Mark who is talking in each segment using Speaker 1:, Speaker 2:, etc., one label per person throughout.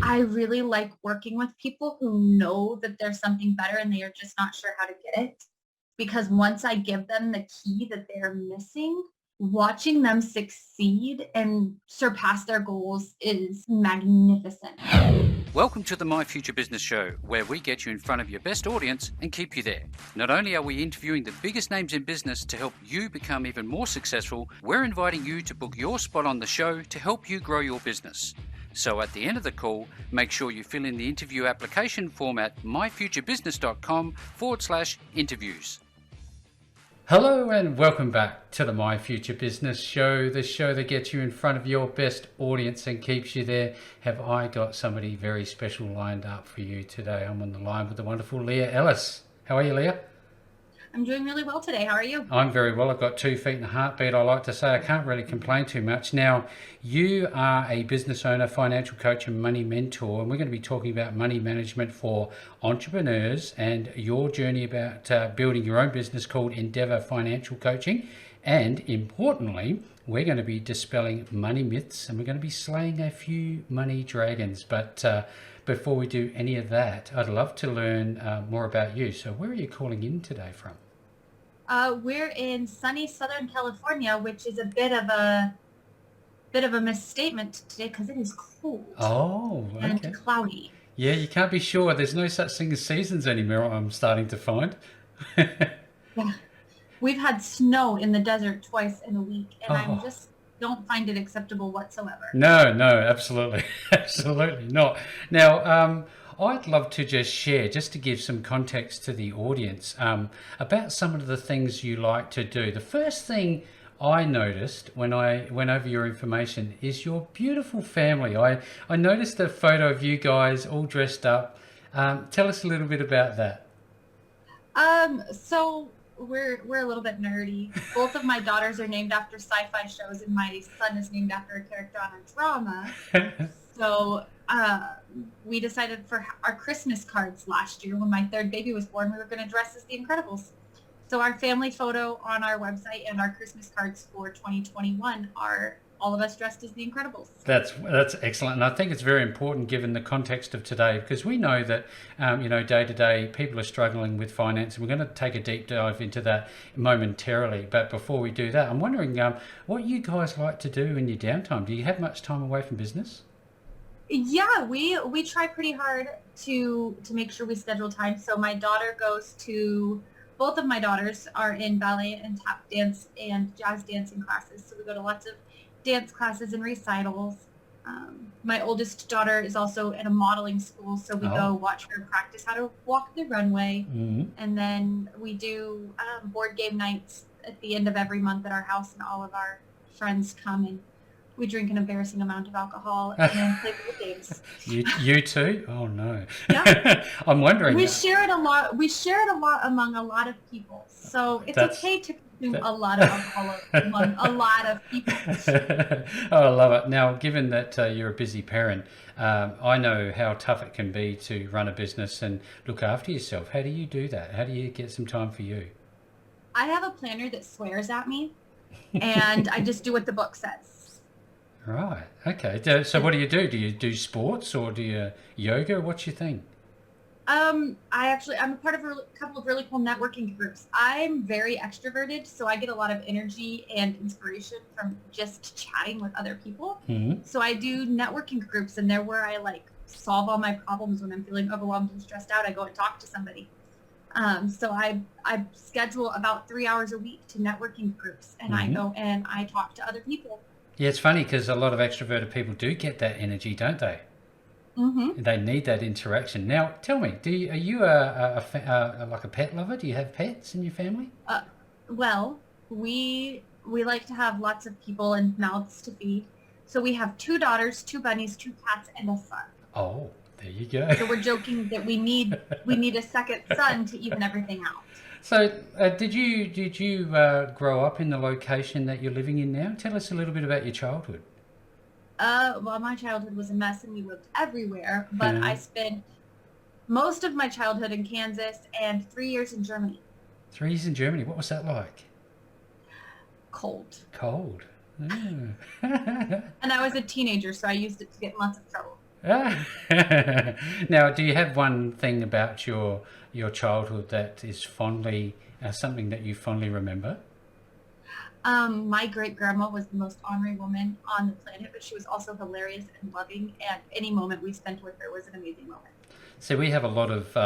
Speaker 1: I really like working with people who know that there's something better and they are just not sure how to get it. Because once I give them the key that they're missing, watching them succeed and surpass their goals is magnificent.
Speaker 2: Welcome to the My Future Business Show, where we get you in front of your best audience and keep you there. Not only are we interviewing the biggest names in business to help you become even more successful, we're inviting you to book your spot on the show to help you grow your business. So at the end of the call, make sure you fill in the interview application form at myfuturebusiness.com/interviews. Hello and welcome back to the My Future Business Show, the show that gets you in front of your best audience and keeps you there. Have I got somebody very special lined up for you today? I'm on the line with the wonderful Leah Ellis. How are you, Leah?
Speaker 1: I'm doing really well today. How are you?
Speaker 2: I'm very well. I've got 2 feet and a heartbeat. I like to say I can't really complain too much. Now, you are a business owner, financial coach and money mentor, and we're going to be talking about money management for entrepreneurs and your journey about building your own business called Endeavour Financial Coaching. And importantly, we're going to be dispelling money myths and we're going to be slaying a few money dragons. But before we do any of that, I'd love to learn more about you. So where are you calling in today from?
Speaker 1: We're in sunny Southern California, which is a bit of a misstatement today because it is cold.
Speaker 2: Oh, okay.
Speaker 1: And cloudy.
Speaker 2: Yeah, you can't be sure. There's no such thing as seasons anymore, I'm starting to find.
Speaker 1: Yeah. We've had snow in the desert twice in a week, and I just don't find it acceptable whatsoever.
Speaker 2: No, absolutely. Absolutely not. Now, I'd love to just share, just to give some context to the audience, about some of the things you like to do. The first thing I noticed when I went over your information is your beautiful family. I noticed a photo of you guys all dressed up. Tell us a little bit about that.
Speaker 1: So we're a little bit nerdy. Both of my daughters are named after sci-fi shows, and my son is named after a character on a drama. So we decided for our Christmas cards last year, when my third baby was born, we were going to dress as the Incredibles. So our family photo on our website and our Christmas cards for 2021 are all of us dressed as the Incredibles.
Speaker 2: That's excellent, and I think it's very important given the context of today, because we know that day to day people are struggling with finance, and we're going to take a deep dive into that momentarily. But before we do that, I'm wondering what you guys like to do in your downtime. Do you have much time away from business?
Speaker 1: Yeah, we try pretty hard to make sure we schedule time. So both of my daughters are in ballet and tap dance and jazz dancing classes. So we go to lots of dance classes and recitals. My oldest daughter is also at a modeling school, so we go watch her practice how to walk the runway. Mm-hmm. And then we do board game nights at the end of every month at our house, and all of our friends come and we drink an embarrassing amount of alcohol and play board games.
Speaker 2: You too? Oh no.
Speaker 1: Yeah.
Speaker 2: I'm wondering.
Speaker 1: We share it a lot. We share it a lot among a lot of people, so it's okay to consume a lot of alcohol among a lot of people.
Speaker 2: Oh, I love it. Now, given that you're a busy parent, I know how tough it can be to run a business and look after yourself. How do you do that? How do you get some time for you?
Speaker 1: I have a planner that swears at me, and I just do what the book says.
Speaker 2: Right. Okay. So what do you do? Do you do sports or do you yoga? What's your thing?
Speaker 1: I'm a part of a couple of really cool networking groups. I'm very extroverted, so I get a lot of energy and inspiration from just chatting with other people. Mm-hmm. So I do networking groups, and they're where I solve all my problems when I'm feeling overwhelmed and stressed out. I go and talk to somebody. So I schedule about 3 hours a week to networking groups, and I go and I talk to other people.
Speaker 2: Yeah, it's funny because a lot of extroverted people do get that energy, don't they? Mm-hmm. They need that interaction. Now, tell me, are you like a pet lover? Do you have pets in your family?
Speaker 1: Well, we like to have lots of people and mouths to feed. So we have 2 daughters, 2 bunnies, 2 cats, and a son.
Speaker 2: Oh, there you go.
Speaker 1: So we're joking that we need a second son to even everything out.
Speaker 2: So, did you grow up in the location that you're living in now? Tell us a little bit about your childhood.
Speaker 1: Well, my childhood was a mess, and we lived everywhere. But I spent most of my childhood in Kansas and 3 years in Germany.
Speaker 2: 3 years in Germany. What was that like?
Speaker 1: Cold.
Speaker 2: Cold.
Speaker 1: And I was a teenager, so I used it to get in lots of trouble.
Speaker 2: Now, do you have one thing about your childhood that is fondly something that you fondly remember?
Speaker 1: My great grandma was the most ornery woman on the planet, but she was also hilarious and loving, and any moment we spent with her was an amazing moment.
Speaker 2: So we have a lot of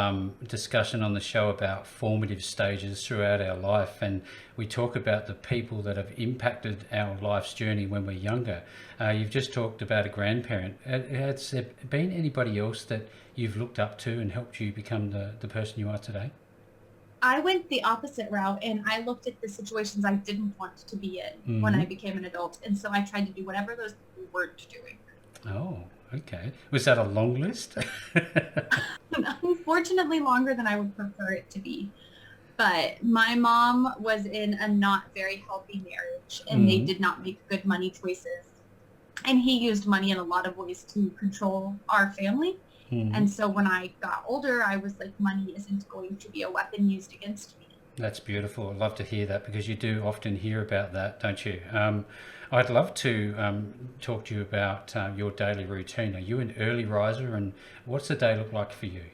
Speaker 2: discussion on the show about formative stages throughout our life, and we talk about the people that have impacted our life's journey when we're younger. You've just talked about a grandparent. Has there been anybody else that you've looked up to and helped you become the person you are today?
Speaker 1: I went the opposite route and I looked at the situations I didn't want to be in when I
Speaker 2: Hmm.
Speaker 1: became an adult. And so I tried to do whatever those people weren't doing.
Speaker 2: Oh, okay. Was that a long list?
Speaker 1: Unfortunately, longer than I would prefer it to be. But my mom was in a not very healthy marriage and they
Speaker 2: Hmm.
Speaker 1: did not make good money choices. And he used money in a lot of ways to control our family.
Speaker 2: Hmm.
Speaker 1: And so when I got older, I was like, money isn't going to be a weapon used against me.
Speaker 2: That's beautiful. I'd love to hear that because you do often hear about that, don't you? I'd love to talk to you about your daily routine. Are you an early riser, and what's the day look like for you?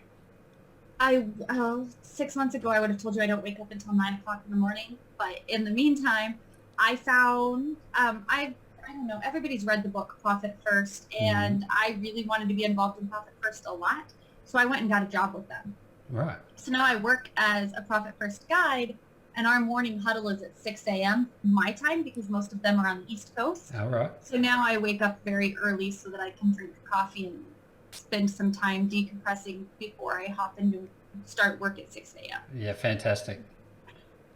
Speaker 1: 6 months ago, I would have told you I don't wake up until 9 o'clock in the morning. But in the meantime, I found, I don't know, everybody's read the book Profit First,
Speaker 2: Hmm.
Speaker 1: and I really wanted to be involved in Profit First a lot. So I went and got a job with them.
Speaker 2: Right.
Speaker 1: So now I work as a Profit First guide, and our morning huddle is at 6 a.m. my time because most of them are on the East Coast.
Speaker 2: All right.
Speaker 1: So now I wake up very early so that I can drink coffee and spend some time decompressing before I hop into start work at 6 a.m.
Speaker 2: Yeah, fantastic.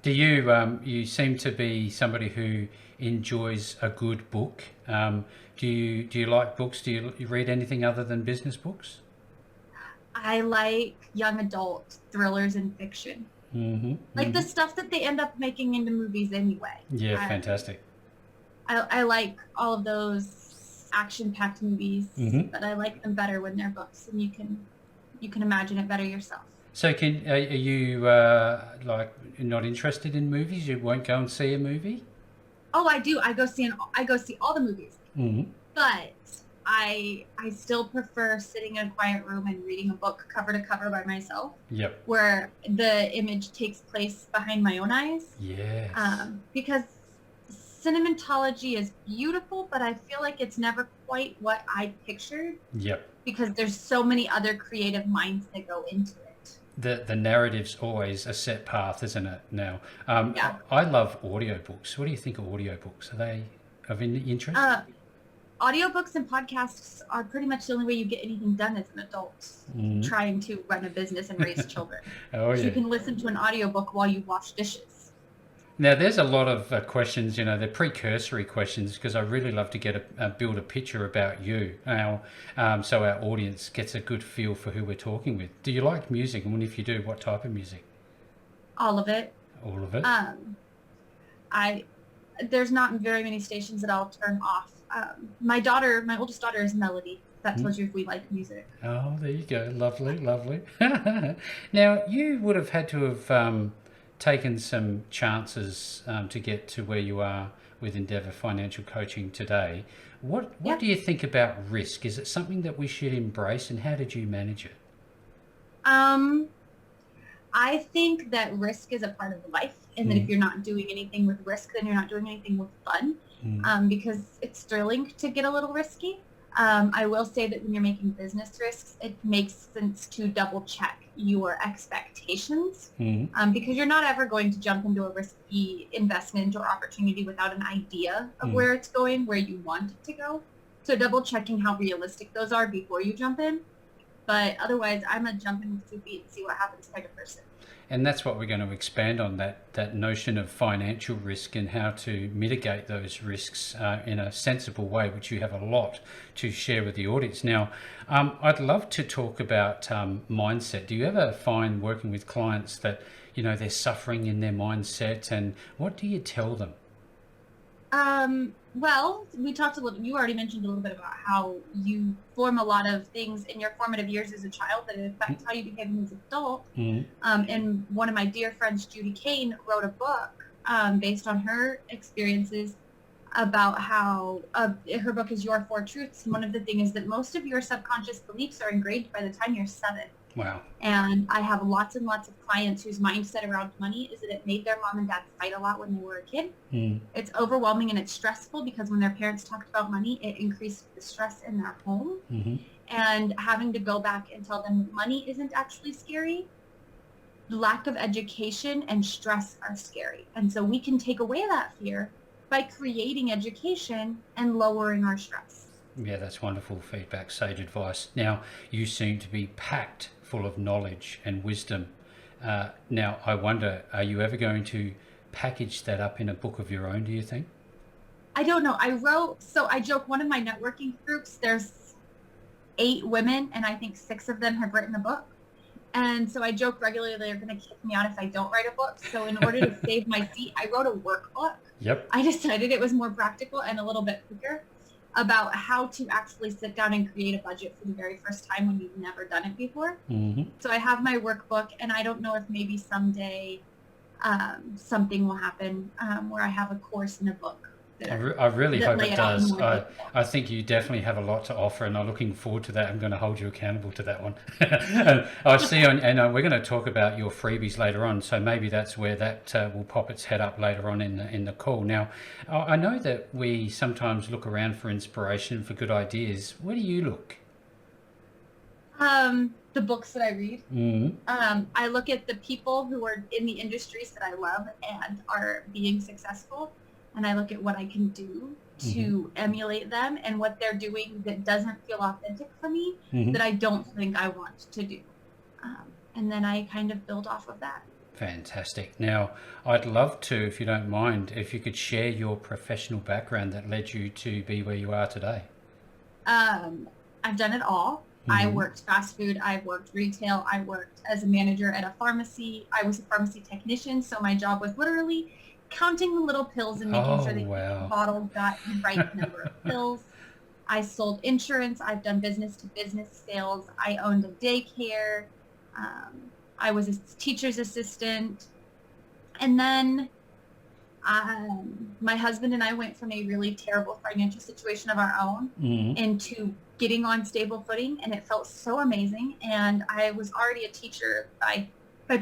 Speaker 2: Do you seem to be somebody who enjoys a good book? Do you like books? Do you read anything other than business books?
Speaker 1: I like young adult thrillers and fiction,
Speaker 2: Hmm.
Speaker 1: like the
Speaker 2: Hmm.
Speaker 1: stuff that they end up making into movies anyway.
Speaker 2: Yeah,
Speaker 1: I,
Speaker 2: fantastic.
Speaker 1: I like all of those action-packed movies,
Speaker 2: Hmm.
Speaker 1: but I like them better when they're books and you can imagine it better yourself.
Speaker 2: So are you like not interested in movies? You won't go and see a movie?
Speaker 1: Oh, I do. I go see all the movies,
Speaker 2: Hmm.
Speaker 1: but I still prefer sitting in a quiet room and reading a book cover to cover by myself,
Speaker 2: Yep.
Speaker 1: where the image takes place behind my own eyes.
Speaker 2: Yes.
Speaker 1: Because cinematology is beautiful, but I feel like it's never quite what I pictured
Speaker 2: Yep.
Speaker 1: because there's so many other creative minds that go into it.
Speaker 2: The narrative's always a set path, isn't it? Now,
Speaker 1: Yeah.
Speaker 2: I love audiobooks. What do you think of audiobooks? Are they of any interest?
Speaker 1: Uh, Audiobooks and podcasts are pretty much the only way you get anything done as an adult
Speaker 2: Mm.
Speaker 1: trying to run a business and raise children.
Speaker 2: Oh
Speaker 1: So you
Speaker 2: yeah.
Speaker 1: can listen to an audiobook while you wash dishes.
Speaker 2: Now, there's a lot of questions, they're precursory questions because I really love to build a picture about you, so our audience gets a good feel for who we're talking with. Do you like music? And if you do, what type of music?
Speaker 1: All of it.
Speaker 2: All of it?
Speaker 1: Um, I There's not very many stations that I'll turn off. My oldest daughter is Melody. That
Speaker 2: Hmm?
Speaker 1: tells you if we like music.
Speaker 2: Oh, there you go. Lovely, lovely. Now, you would have had to have taken some chances to get to where you are with Endeavour Financial Coaching today. What
Speaker 1: Yeah.
Speaker 2: do you think about risk? Is it something that we should embrace, and how did you manage it?
Speaker 1: Um, I think that risk is a part of life, and that if
Speaker 2: Mm,
Speaker 1: you're not doing anything with risk, then you're not doing anything with fun,
Speaker 2: mm,
Speaker 1: because it's thrilling to get a little risky. I will say that when you're making business risks, it makes sense to double check your expectations,
Speaker 2: mm,
Speaker 1: because you're not ever going to jump into a risky investment or opportunity without an idea of
Speaker 2: mm.
Speaker 1: where it's going, where you want it to go. So double checking how realistic those are before you jump in. But otherwise, I'm a jump in with 2 feet and see what happens kind of person.
Speaker 2: And that's what we're going to expand on, that notion of financial risk and how to mitigate those risks in a sensible way, which you have a lot to share with the audience. Now, I'd love to talk about mindset. Do you ever find working with clients that, they're suffering in their mindset, and what do you tell them?
Speaker 1: Well, we talked a little, you already mentioned a little bit about how you form a lot of things in your formative years as a child that affect how you become as an adult.
Speaker 2: Mm,
Speaker 1: And one of my dear friends, Judy Kane, wrote a book based on her experiences. about how her book is Your Four Truths. And one of the things is that most of your subconscious beliefs are engraved by the time you're 7.
Speaker 2: Wow.
Speaker 1: And I have lots and lots of clients whose mindset around money is that it made their mom and dad fight a lot when they were a kid. It's overwhelming and it's stressful because when their parents talked about money, it increased the stress in their home. And having to go back and tell them money isn't actually scary. Lack of education and stress are scary. And so we can take away that fear by creating education and lowering our stress.
Speaker 2: Yeah, that's wonderful feedback, sage advice. Now, you seem to be packed full of knowledge and wisdom. Now, I wonder, are you ever going to package that up in a book of your own, do you think?
Speaker 1: I don't know. I joke, one of my networking groups, there's 8 women, and I think 6 of them have written a book. And so I joke regularly they're going to kick me out if I don't write a book. So in order to save my seat, I wrote a workbook.
Speaker 2: Yep.
Speaker 1: I decided it was more practical and a little bit quicker about how to actually sit down and create a budget for the very first time when you've never done it before. So I have my workbook, and I don't know if maybe someday something will happen where I have a course in a book.
Speaker 2: I really hope it does. I think you definitely have a lot to offer, and I'm looking forward to that. I'm going to hold you accountable to that one. And I see, and we're going to talk about your freebies later on, so maybe that's where that will pop its head up later on in the call. Now, I know that we sometimes look around for inspiration, for good ideas. Where do you look?
Speaker 1: The books that I read. I look at the people who are in the industries that I love and are being successful. And I look at what I can do to emulate them and what they're doing that doesn't feel authentic for me, that I don't think I want to do. And then I kind of build off of that.
Speaker 2: Fantastic. Now, I'd love to, if you don't mind, if you could share your professional background that led you to be where you are today.
Speaker 1: I've done it all. I worked fast food. I've worked retail. I worked as a manager at a pharmacy. I was a pharmacy technician. So my job was literally counting the little pills and making sure that each bottle got the right number of pills. I sold insurance. I've done business to business sales. I owned a daycare. I was a teacher's assistant. And then my husband and I went from a really terrible financial situation of our own into getting on stable footing, and it felt so amazing. And I was already a teacher by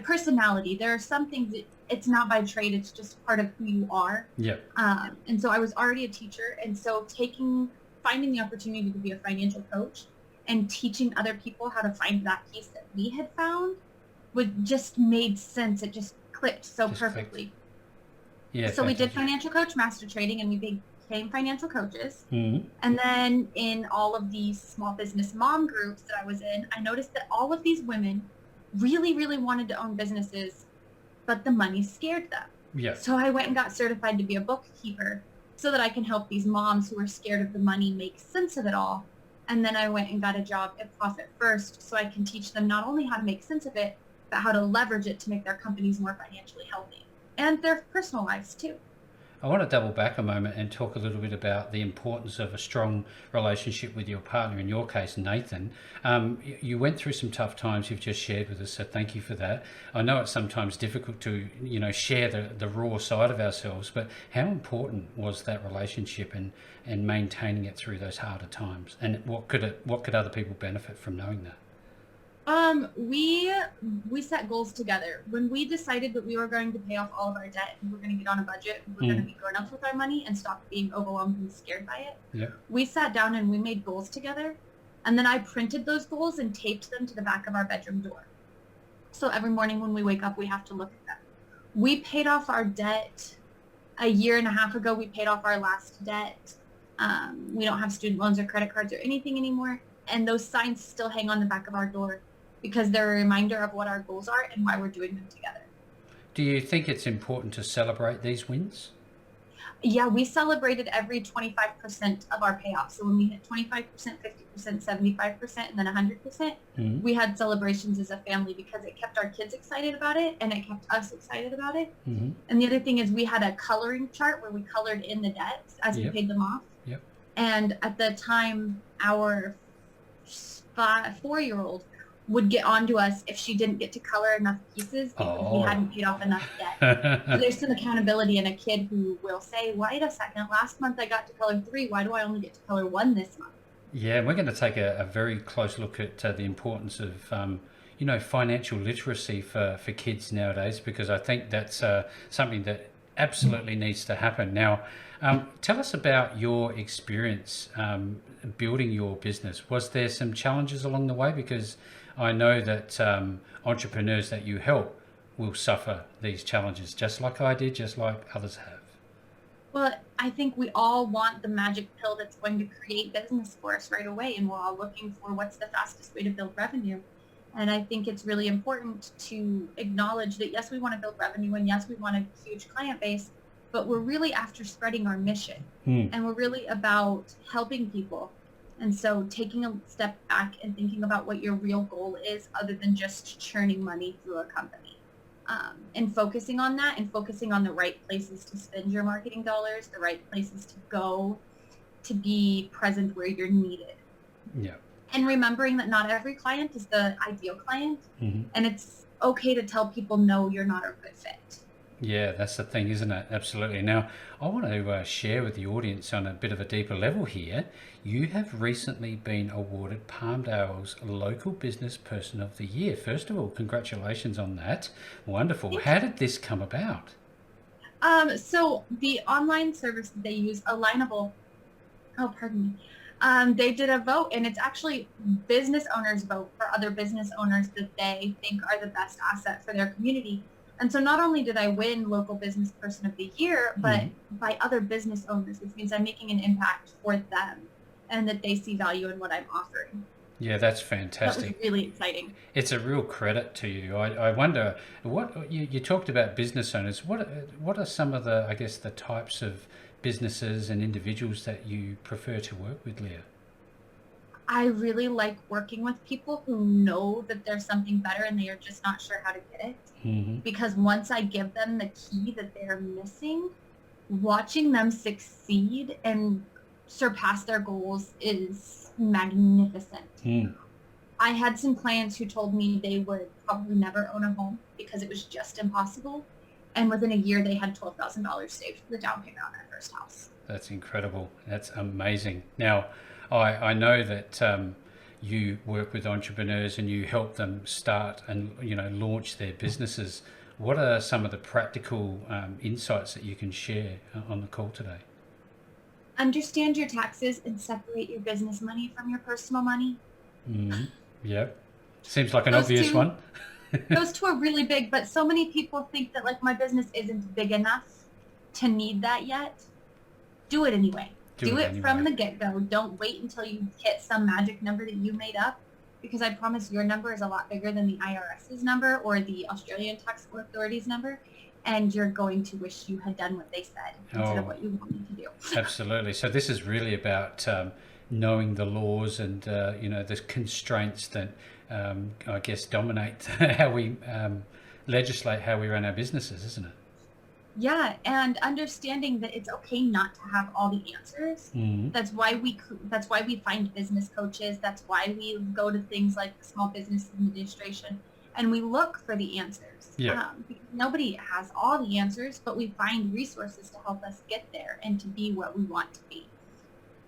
Speaker 1: personality. There are some things that it's not by trade, it's just part of who you are. And so I was already a teacher, and so finding the opportunity to be a financial coach and teaching other people how to find that piece that we had found just made sense. It just clicked so perfectly. So we did financial coach master training, and we became financial coaches. And then in all of these small business mom groups that I was in, I noticed that all of these women really, really wanted to own businesses, but the money scared them. So I went and got certified to be a bookkeeper so that I can help these moms who are scared of the money make sense of it all. And then I went and got a job at Profit First so I can teach them not only how to make sense of it, but how to leverage it to make their companies more financially healthy and their personal lives too.
Speaker 2: I want to double back a moment and talk a little bit about the importance of a strong relationship with your partner, in your case, Nathan. You went through some tough times you've just shared with us, so thank you for that. I know it's sometimes difficult to, share the raw side of ourselves, but how important was that relationship and maintaining it through those harder times? And what could other people benefit from knowing that?
Speaker 1: We set goals together. When we decided that we were going to pay off all of our debt and we're going to get on a budget and we're going to be grown ups with our money and stop being overwhelmed and scared by it, we sat down and we made goals together. And then I printed those goals and taped them to the back of our bedroom door. So every morning when we wake up, we have to look at them. We paid off our debt a year and a half ago. We paid off our last debt. We don't have student loans or credit cards or anything anymore. And those signs still hang on the back of our door because they're a reminder of what our goals are and why we're doing them together.
Speaker 2: Do you think it's important to celebrate these wins?
Speaker 1: Yeah, we celebrated every 25% of our payoff. So when we hit 25%, 50%, 75%, and then 100%, we had celebrations as a family because it kept our kids excited about it and it kept us excited about it. And the other thing is we had a coloring chart where we colored in the debts as we paid them off. And at the time, our 4-year-old would get onto us if she didn't get to color enough pieces because we hadn't paid off enough debt. So there's some accountability in a kid who will say, wait a second, last month I got to color 3. Why do I only get to color 1 this month?
Speaker 2: Yeah, and we're going to take a very close look at the importance of, financial literacy for kids nowadays, because I think that's something that absolutely needs to happen. Now, tell us about your experience building your business. Was there some challenges along the way? Because I know that entrepreneurs that you help will suffer these challenges, just like I did, just like others have.
Speaker 1: Well, I think we all want the magic pill that's going to create business for us right away, and we're all looking for what's the fastest way to build revenue. And I think it's really important to acknowledge that, yes, we want to build revenue, and yes, we want a huge client base, but we're really after spreading our mission, and we're really about helping people. And so taking a step back and thinking about what your real goal is other than just churning money through a company. And focusing on that and focusing on the right places to spend your marketing dollars, the right places to go to be present where you're needed.
Speaker 2: Yeah.
Speaker 1: And remembering that not every client is the ideal client, and it's okay to tell people, no, you're not a good fit.
Speaker 2: Yeah, that's the thing, isn't it? Absolutely. Now, I want to share with the audience on a bit of a deeper level here. You have recently been awarded Palmdale's Local Business Person of the Year. First of all, congratulations on that. Wonderful. How did this come about?
Speaker 1: So the online service that they use, Alignable, they did a vote, and it's actually business owners vote for other business owners that they think are the best asset for their community. And so not only did I win Local Business Person of the Year, but by other business owners, which means I'm making an impact for them and that they see value in what I'm offering.
Speaker 2: Yeah, that's fantastic.
Speaker 1: That was really exciting.
Speaker 2: It's a real credit to you. I wonder, what you talked about business owners. What are some of the, I guess, the types of businesses and individuals that you prefer to work with, Leah?
Speaker 1: I really like working with people who know that there's something better and they are just not sure how to get it. Because once I give them the key that they're missing, watching them succeed and surpass their goals is magnificent. I had some clients who told me they would probably never own a home because it was just impossible. And within a year, they had $12,000 saved for the down payment on their first house.
Speaker 2: That's incredible. That's amazing. Now, I know that you work with entrepreneurs and you help them start and launch their businesses. What are some of the practical insights that you can share on the call today?
Speaker 1: Understand your taxes and separate your business money from your personal money.
Speaker 2: Yeah, seems like an obvious one.
Speaker 1: Those two are really big, but so many people think that my business isn't big enough to need that yet. Do it anyway. Do it anyway. From the get-go. Don't wait until you hit some magic number that you made up, because I promise your number is a lot bigger than the IRS's number or the Australian Tax Authority's number, and you're going to wish you had done what they said instead of what you wanted to do.
Speaker 2: Absolutely. So this is really about knowing the laws and the constraints that I guess dominate how we legislate how we run our businesses, isn't it?
Speaker 1: Yeah, and understanding that it's okay not to have all the answers. That's why we find business coaches. That's why we go to things like the Small Business Administration, and we look for the answers. Because nobody has all the answers, but we find resources to help us get there and to be what we want to be.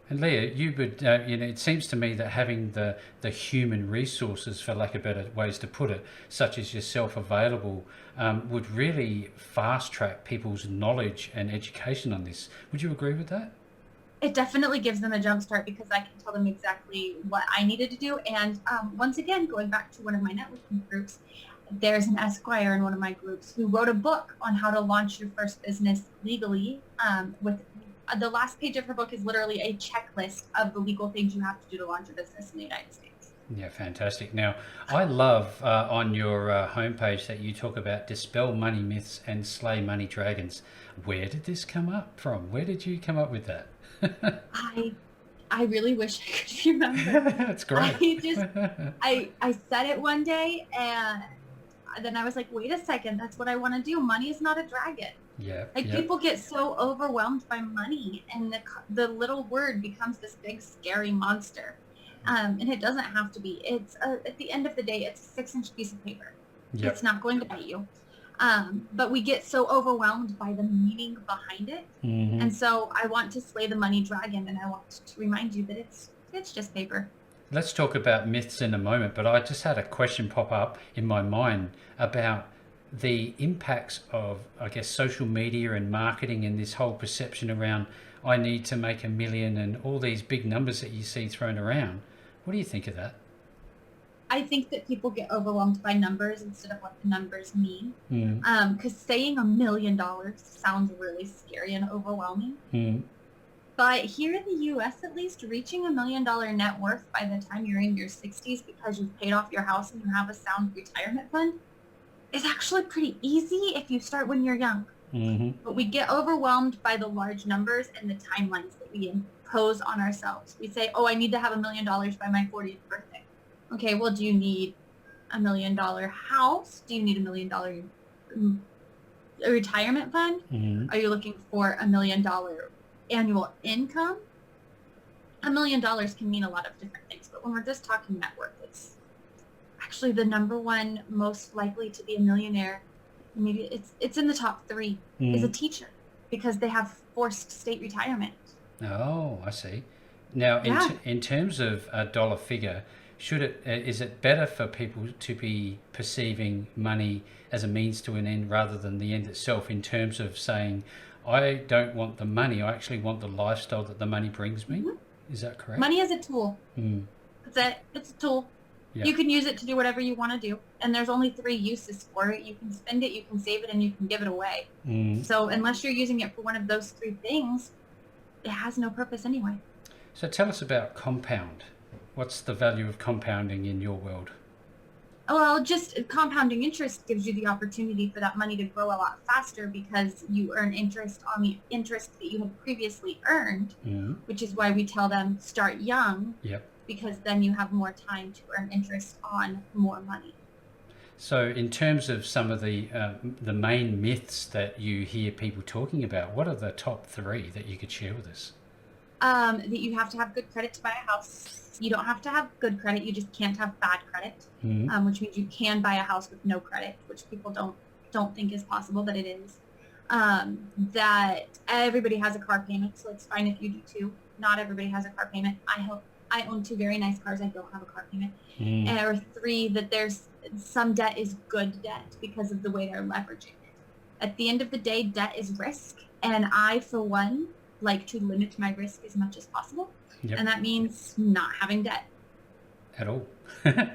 Speaker 2: And Leah, you would, it seems to me that having the human resources, for lack of better ways to put it, such as yourself available, would really fast track people's knowledge and education on this. Would you agree with that?
Speaker 1: It definitely gives them a jump start because I can tell them exactly what I needed to do. And once again, going back to one of my networking groups, there's an Esquire in one of my groups who wrote a book on how to launch your first business legally. With the last page of her book is literally a checklist of the legal things you have to do to launch a business in the United States.
Speaker 2: Yeah, fantastic. Now, I love on your homepage that you talk about dispel money myths and slay money dragons. Where did this come up from? Where did you come up with that?
Speaker 1: I really wish I could remember.
Speaker 2: That's great.
Speaker 1: I said it one day, and then I was like, wait a second, that's what I want to do. Money is not a dragon.
Speaker 2: Yeah.
Speaker 1: People get so overwhelmed by money, and the little word becomes this big scary monster. And it doesn't have to be. It's at the end of the day, it's a 6-inch piece of paper.
Speaker 2: Yep.
Speaker 1: It's not going to bite you. But we get so overwhelmed by the meaning behind it. And so I want to slay the money dragon, and I want to remind you that it's just paper.
Speaker 2: Let's talk about myths in a moment, but I just had a question pop up in my mind about the impacts of, I guess, social media and marketing and this whole perception around I need to make $1 million and all these big numbers that you see thrown around. What do you think of that?
Speaker 1: I think that people get overwhelmed by numbers instead of what the numbers mean. Because saying $1 million sounds really scary and overwhelming. But here in the U.S., at least, reaching $1 million net worth by the time you're in your 60s because you've paid off your house and you have a sound retirement fund is actually pretty easy if you start when you're young. But we get overwhelmed by the large numbers and the timelines that we impose on ourselves. We say, oh, I need to have $1 million by my 40th birthday. Okay, well, do you need $1 million house? Do you need $1 million retirement fund? Are you looking for $1 million annual income? $1 million can mean a lot of different things, but when we're just talking net worth, it's actually the number one most likely to be a millionaire. Maybe it's in the top 3 is a teacher, because they have forced state retirement.
Speaker 2: Oh, I see. Now, in terms of a dollar figure, is it better for people to be perceiving money as a means to an end rather than the end itself, in terms of saying, I don't want the money, I actually want the lifestyle that the money brings me? Is that correct?
Speaker 1: Money is a tool. That's it. It's a tool. Yep. You can use it to do whatever you want to do. And there's only 3 uses for it. You can spend it, you can save it, and you can give it away. So unless you're using it for one of those 3 things, it has no purpose anyway.
Speaker 2: So tell us about compound. What's the value of compounding in your world?
Speaker 1: Well, just compounding interest gives you the opportunity for that money to grow a lot faster, because you earn interest on the interest that you had previously earned, which is why we tell them start young, because then you have more time to earn interest on more money.
Speaker 2: So in terms of some of the main myths that you hear people talking about, what are the top 3 that you could share with us?
Speaker 1: That you have to have good credit to buy a house. You don't have to have good credit. You just can't have bad credit, which means you can buy a house with no credit, which people don't think is possible, but it is. That everybody has a car payment, so it's fine if you do too. Not everybody has a car payment. I own 2 very nice cars. I don't have a car payment. Or 3, that there's some debt is good debt because of the way they're leveraging it. At the end of the day, debt is risk, and I, for one, like to limit my risk as much as possible. And that means not having debt
Speaker 2: at all.
Speaker 1: I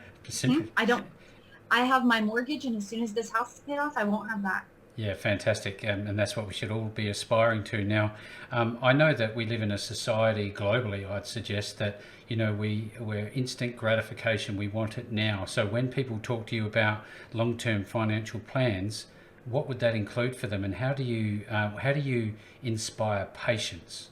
Speaker 1: have my mortgage, and as soon as this house is paid off, I won't have that.
Speaker 2: Yeah, fantastic. And that's what we should all be aspiring to. Now, I know that we live in a society globally, I'd suggest, that, we're instant gratification. We want it now. So when people talk to you about long-term financial plans, what would that include for them, and how do you inspire patience?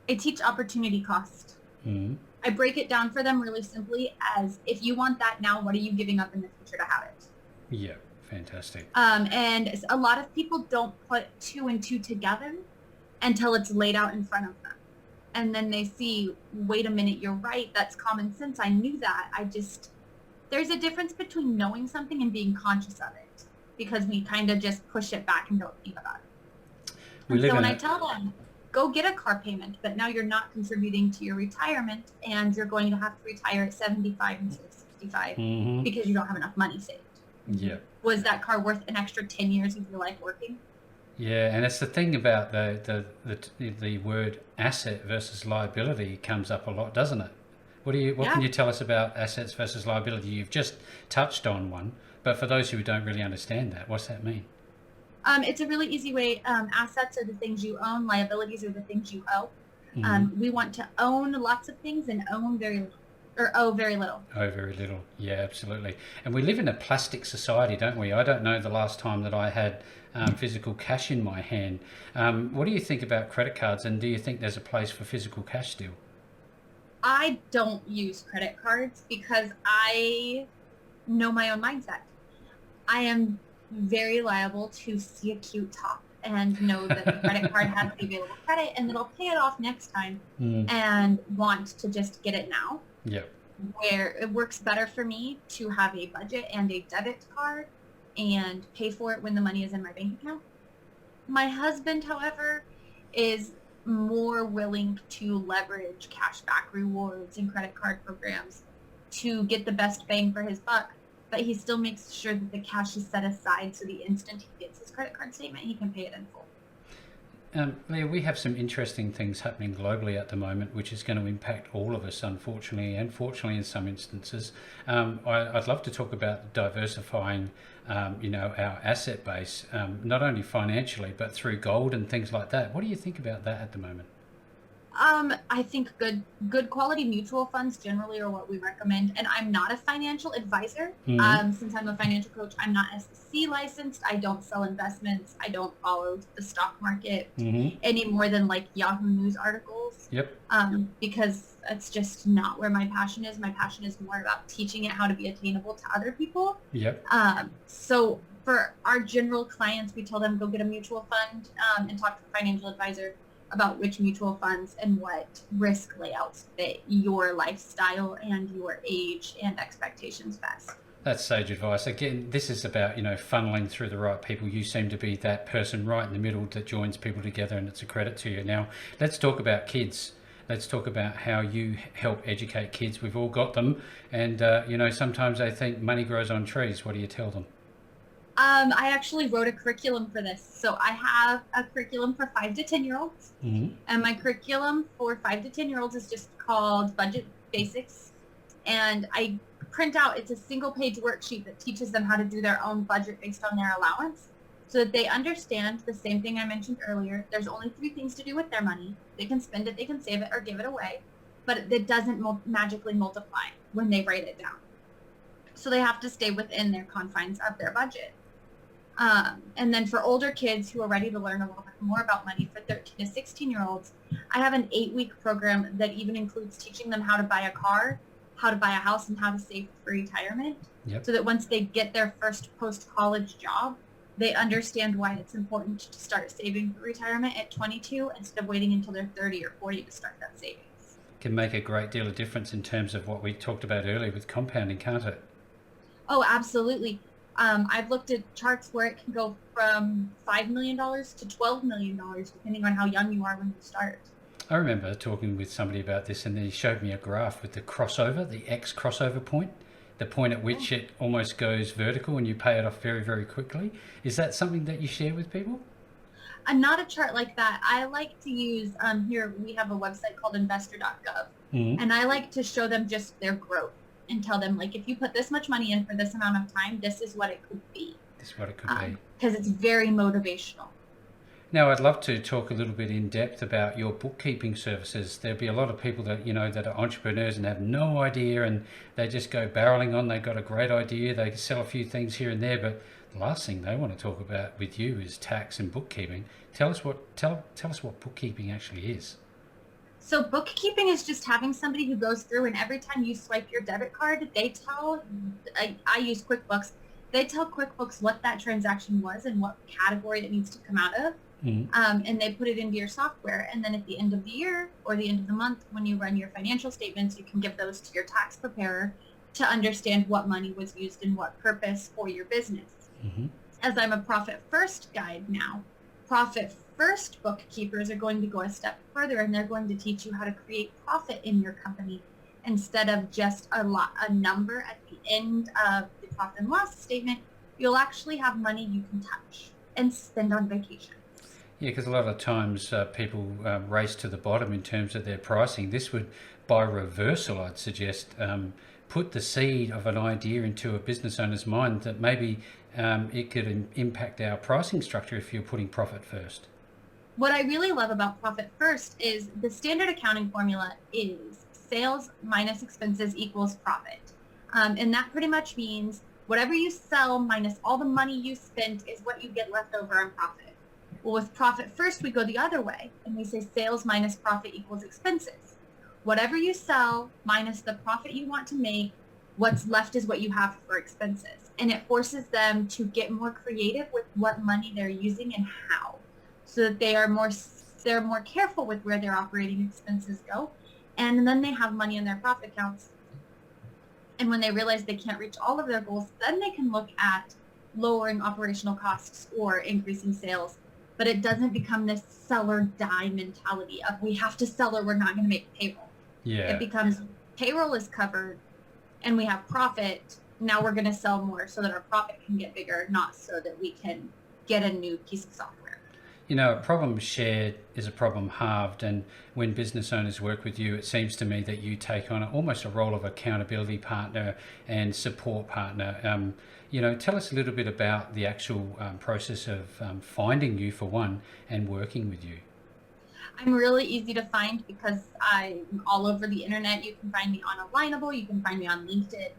Speaker 1: I teach opportunity cost. I break it down for them really simply as, if you want that now, what are you giving up in the future to have it?
Speaker 2: Yeah, fantastic.
Speaker 1: And a lot of people don't put 2 and 2 together until it's laid out in front of them. And then they see, wait a minute, you're right. That's common sense. I knew that. There's a difference between knowing something and being conscious of it, because we kind of just push it back and don't think about it. So when I tell them, go get a car payment, but now you're not contributing to your retirement, and you're going to have to retire at 75 instead of 65 because you don't have enough money saved.
Speaker 2: Yeah.
Speaker 1: Was that car worth an extra 10 years of your life working?
Speaker 2: Yeah, and it's the thing about the word asset versus liability comes up a lot, doesn't it? What can you tell us about assets versus liability? You've just touched on one, but for those who don't really understand that, what's that mean?
Speaker 1: It's a really easy way. Assets are the things you own. Liabilities are the things you owe. We want to own lots of things and own very little, or owe very little.
Speaker 2: Oh, very little. Yeah, absolutely. And we live in a plastic society, don't we? I don't know the last time that I had physical cash in my hand. What do you think about credit cards, and do you think there's a place for physical cash still?
Speaker 1: I don't use credit cards because I know my own mindset. I am very liable to see a cute top and know that the credit card has the available credit and that I'll pay it off next time and want to just get it now.
Speaker 2: Yep.
Speaker 1: where it works better for me to have a budget and a debit card and pay for it when the money is in my bank account. My husband, however, is more willing to leverage cashback rewards and credit card programs to get the best bang for his buck, but he still makes sure that the cash is set aside so the instant he gets his credit card statement, he can pay it in full.
Speaker 2: Leah, we have some interesting things happening globally at the moment, which is going to impact all of us, unfortunately, and fortunately in some instances. I'd love to talk about diversifying, our asset base, not only financially, but through gold and things like that. What do you think about that at the moment?
Speaker 1: I think good quality mutual funds generally are what we recommend. And I'm not a financial advisor.
Speaker 2: Mm-hmm.
Speaker 1: Since I'm a financial coach, I'm not SEC licensed. I don't sell investments. I don't follow the stock market
Speaker 2: Mm-hmm.
Speaker 1: any more than like Yahoo News articles.
Speaker 2: Yep.
Speaker 1: Because it's just not where my passion is. My passion is more about teaching it how to be attainable to other people.
Speaker 2: Yep.
Speaker 1: So for our general clients, we tell them go get a mutual fund and talk to a financial advisor about which mutual funds and what risk layouts fit your lifestyle and your age and expectations best.
Speaker 2: That's sage advice. Again, this is about, funneling through the right people. You seem to be that person right in the middle that joins people together, and it's a credit to you. Now, let's talk about kids. Let's talk about how you help educate kids. We've all got them. And, sometimes they think money grows on trees. What do you tell them?
Speaker 1: I actually wrote a curriculum for this. So I have a curriculum for 5 to 10-year-olds.
Speaker 2: Mm-hmm.
Speaker 1: And my curriculum for 5 to 10-year-olds is just called Budget Basics. And I print out, it's a single page worksheet that teaches them how to do their own budget based on their allowance so that they understand the same thing I mentioned earlier. There's only 3 things to do with their money. They can spend it, they can save it, or give it away. But it doesn't magically multiply when they write it down. So they have to stay within their confines of their budget. And then for older kids who are ready to learn a little bit more about money, for 13 to 16-year-olds, I have an 8-week program that even includes teaching them how to buy a car, how to buy a house, and how to save for retirement.
Speaker 2: Yep.
Speaker 1: So that once they get their first post-college job, they understand why it's important to start saving for retirement at 22 instead of waiting until they're 30 or 40 to start that savings.
Speaker 2: Can make a great deal of difference in terms of what we talked about earlier with compounding, can't it?
Speaker 1: Oh, absolutely. I've looked at charts where it can go from $5 million to $12 million, depending on how young you are when you start.
Speaker 2: I remember talking with somebody about this, and then he showed me a graph with the crossover, the X crossover point, the point at which it almost goes vertical and you pay it off very, very quickly. Is that something that you share with people?
Speaker 1: Not a chart like that. I like to use, here we have a website called investor.gov,
Speaker 2: Mm-hmm.
Speaker 1: and I like to show them just their growth and tell them, like, if you put this much money in for this amount of time, this is what it could be.
Speaker 2: This is what it could be.
Speaker 1: Because it's very motivational.
Speaker 2: Now, I'd love to talk a little bit in depth about your bookkeeping services. There'll be a lot of people that, that are entrepreneurs and have no idea, and they just go barreling on. They've got a great idea. They can sell a few things here and there, but the last thing they want to talk about with you is tax and bookkeeping. Tell us what bookkeeping actually is.
Speaker 1: So bookkeeping is just having somebody who goes through, and every time you swipe your debit card, they tell, I use QuickBooks, they tell QuickBooks what that transaction was and what category it needs to come out of.
Speaker 2: Mm-hmm.
Speaker 1: And they put it into your software. And then at the end of the year or the end of the month, when you run your financial statements, you can give those to your tax preparer to understand what money was used in what purpose for your business.
Speaker 2: Mm-hmm.
Speaker 1: As I'm a Profit First guide now, Profit First bookkeepers are going to go a step further, and they're going to teach you how to create profit in your company instead of just a number at the end of the profit and loss statement. You'll actually have money you can touch and spend on vacation.
Speaker 2: Yeah, because a lot of times people race to the bottom in terms of their pricing. This would, by reversal, I'd suggest, put the seed of an idea into a business owner's mind that maybe it could impact our pricing structure if you're putting profit first.
Speaker 1: What I really love about Profit First is the standard accounting formula is sales minus expenses equals profit. And that pretty much means whatever you sell minus all the money you spent is what you get left over on profit. Well, with Profit First, we go the other way, and we say sales minus profit equals expenses. Whatever you sell minus the profit you want to make, what's left is what you have for expenses. And it forces them to get more creative with what money they're using and how, so that they're more careful with where their operating expenses go. And then they have money in their profit accounts And when they realize they can't reach all of their goals, then they can look at lowering operational costs or increasing sales. But it doesn't become this sell or die mentality of we have to sell or we're not going to make payroll.
Speaker 2: Yeah.
Speaker 1: It becomes payroll is covered and we have profit. Now we're going to sell more so that our profit can get bigger, not so that we can get a new piece of software.
Speaker 2: You know, a problem shared is a problem halved, and when business owners work with you, it seems to me that you take on almost a role of accountability partner and support partner. You know, tell us a little bit about the actual process of finding you, for one, and working with you.
Speaker 1: I'm really easy to find because I'm all over the internet. You can find me on Alignable. You can find me on LinkedIn,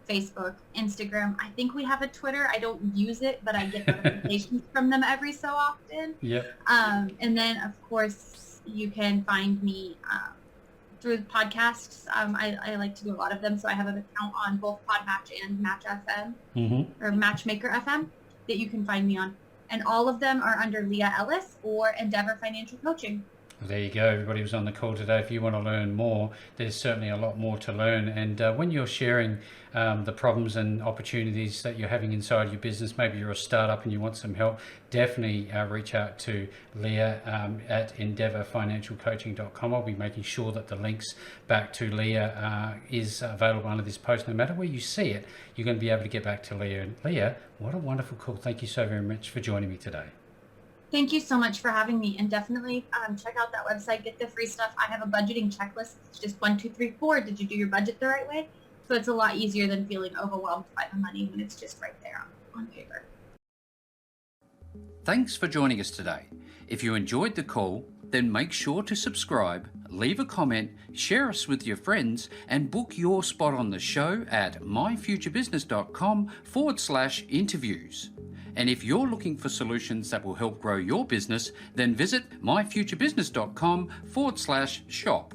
Speaker 1: Facebook, Instagram. I think we have a Twitter. I don't use it, but I get notifications from them every so often.
Speaker 2: Yep.
Speaker 1: And then, of course, you can find me through podcasts. I like to do a lot of them, so I have an account on both Podmatch and Match FM, or Matchmaker FM, that you can find me on. And all of them are under Leah Ellis or Endeavor Financial Coaching.
Speaker 2: Well, there you go. Everybody who's on the call today, if you want to learn more, there's certainly a lot more to learn. And when you're sharing the problems and opportunities that you're having inside your business, maybe you're a startup and you want some help, definitely reach out to Leah at endeavorfinancialcoaching.com. I'll be making sure that the links back to Leah is available under this post. No matter where you see it, you're going to be able to get back to Leah. And Leah, what a wonderful call. Thank you so very much for joining me today.
Speaker 1: Thank you so much for having me, and definitely check out that website, get the free stuff. I have a budgeting checklist. It's just 1, 2, 3, 4. Did you do your budget the right way? So it's a lot easier than feeling overwhelmed by the money when it's just right there on paper.
Speaker 2: Thanks for joining us today. If you enjoyed the call, then make sure to subscribe, leave a comment, share us with your friends, and book your spot on the show at myfuturebusiness.com/interviews. And if you're looking for solutions that will help grow your business, then visit myfuturebusiness.com/shop.